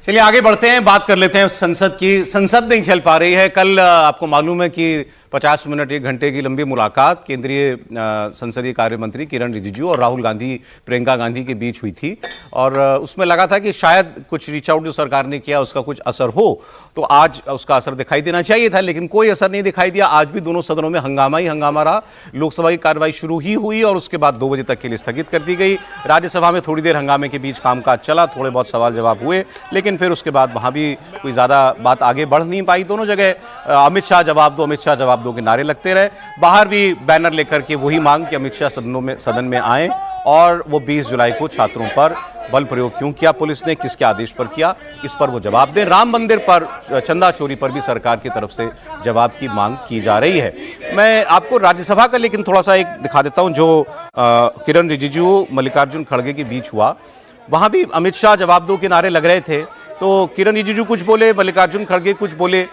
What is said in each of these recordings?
चलिए आगे बढ़ते हैं, बात कर लेते हैं संसद की। संसद नहीं चल पा रही है। कल आपको मालूम है कि 50 मिनट 1 घंटे की लंबी मुलाकात केंद्रीय संसदीय कार्य मंत्री किरण रिजिजू और राहुल गांधी प्रियंका गांधी के बीच हुई थी और उसमें लगा था कि शायद कुछ रीच आउट जो सरकार ने किया उसका कुछ असर हो, तो आज उसका असर दिखाई देना चाहिए था, लेकिन कोई असर नहीं दिखाई दिया। आज भी दोनों सदनों में हंगामा ही हंगामा रहा। लोकसभा की कार्रवाई शुरू ही हुई और उसके बाद 2 बजे तक के लिए स्थगित कर दी गई। राज्यसभा में थोड़ी देर हंगामे के बीच कामकाज चला, थोड़े बहुत सवाल जवाब हुए, लेकिन फिर उसके बाद वहां भी कोई ज्यादा बात आगे बढ़ नहीं पाई। दोनों जगह अमित शाह जवाब दो, अमित शाह जवाब दो के नारे लगते रहे। बाहर भी बैनर लेकर के वही मांग कि अमित शाह सदन में आए और वो 20 जुलाई को छात्रों पर बल प्रयोग क्यों किया पुलिस ने, किसके आदेश पर किया, इस पर वो जवाब दें। राम मंदिर पर चंदा चोरी पर भी सरकार की तरफ से जवाब की मांग की जा रही है। मैं आपको राज्यसभा का लेकिन थोड़ा सा एक दिखा देता हूं जो किरण रिजिजू मल्लिकार्जुन खड़गे के बीच हुआ। वहां भी अमित शाह जवाब दो के नारे लग रहे थे, तो किरण रिजिजू कुछ बोले, मल्लिकार्जुन खड़गे कुछ बोले,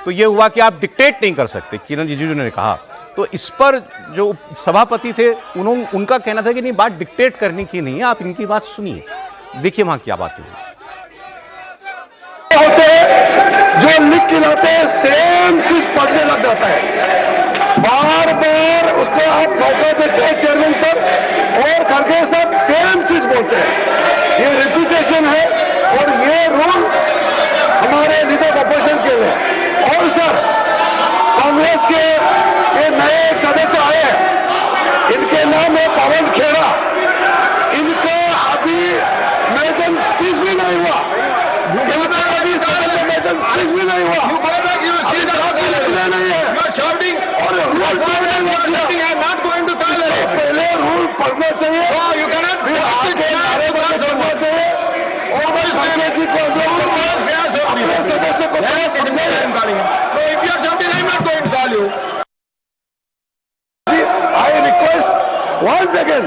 तो ये हुआ कि आप डिक्टेट नहीं कर सकते, किरण रिजिजू ने कहा। तो इस पर जो सभापति थे उनका कहना था कि नहीं, बात डिक्टेट करने की नहीं है, आप इनकी बात सुनिए। देखिए वहां क्या बात हुई। होते हैं जो लिख के लाते हैं सेम चीज पढ़ने लग जाता है, बार बार उसको आप मौका देते हैं चेयरमैन साहब और खड़गे साहब सेम चीज बोलते हैं। ये रिपीटेशन है और ये रूल हमारे लीडर ऑपोजिशन के लिए। और सर कांग्रेस के ये नए एक सदस्य आए हैं, इनके नाम है पवन खेड़ा। इनका अभी मैडम स्पीच भी नहीं हुआ, अभी सदन में मैडम स्पीच भी नहीं हुआ, अभी निकले नहीं है और रूल पहले रूल पढ़ना चाहिए, फिर आगे नारे बाजी करना चाहिए और खड़गे जी को अपने सदस्य को समझाइए। I request once again,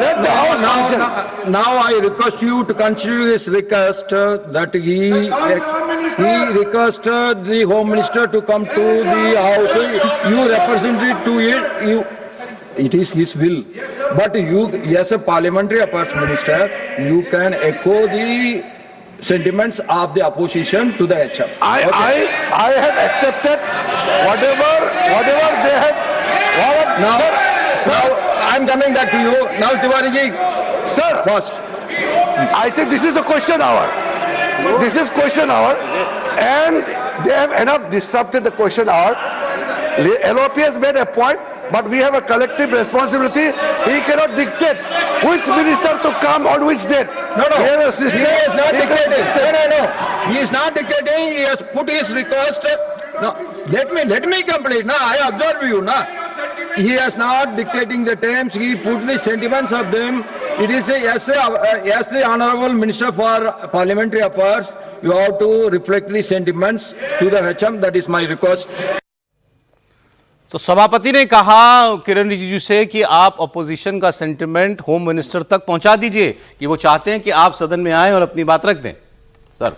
let the House function. Now I request you to consider his request that he requested the Home Minister to come to the House. You represented to it is his will. But you, as a Parliamentary Affairs Minister, you can echo the sentiments of the opposition to the HM. I have accepted whatever they have. Now I'm coming back to you. Now Tiwari ji, sir, first. I think this is a question hour. This is question hour, and they have enough disrupted the question hour. LOP has made a point, but we have a collective responsibility. He cannot dictate which minister to come on which date. No. We have a system. He is not dictating. No. He is not dictating. He has put his request. No, let me complete. No, I observe you. No, he is not dictating the terms. He put the sentiments of them. It is as the Honorable Minister for Parliamentary Affairs, you have to reflect the sentiments to the HM. That is my request. तो सभापति ने कहा किरण रिजिजू से कि आप opposition का sentiment home minister तक पहुंचा दीजिए कि वो चाहते हैं कि आप सदन में आए और अपनी बात रख दें। सर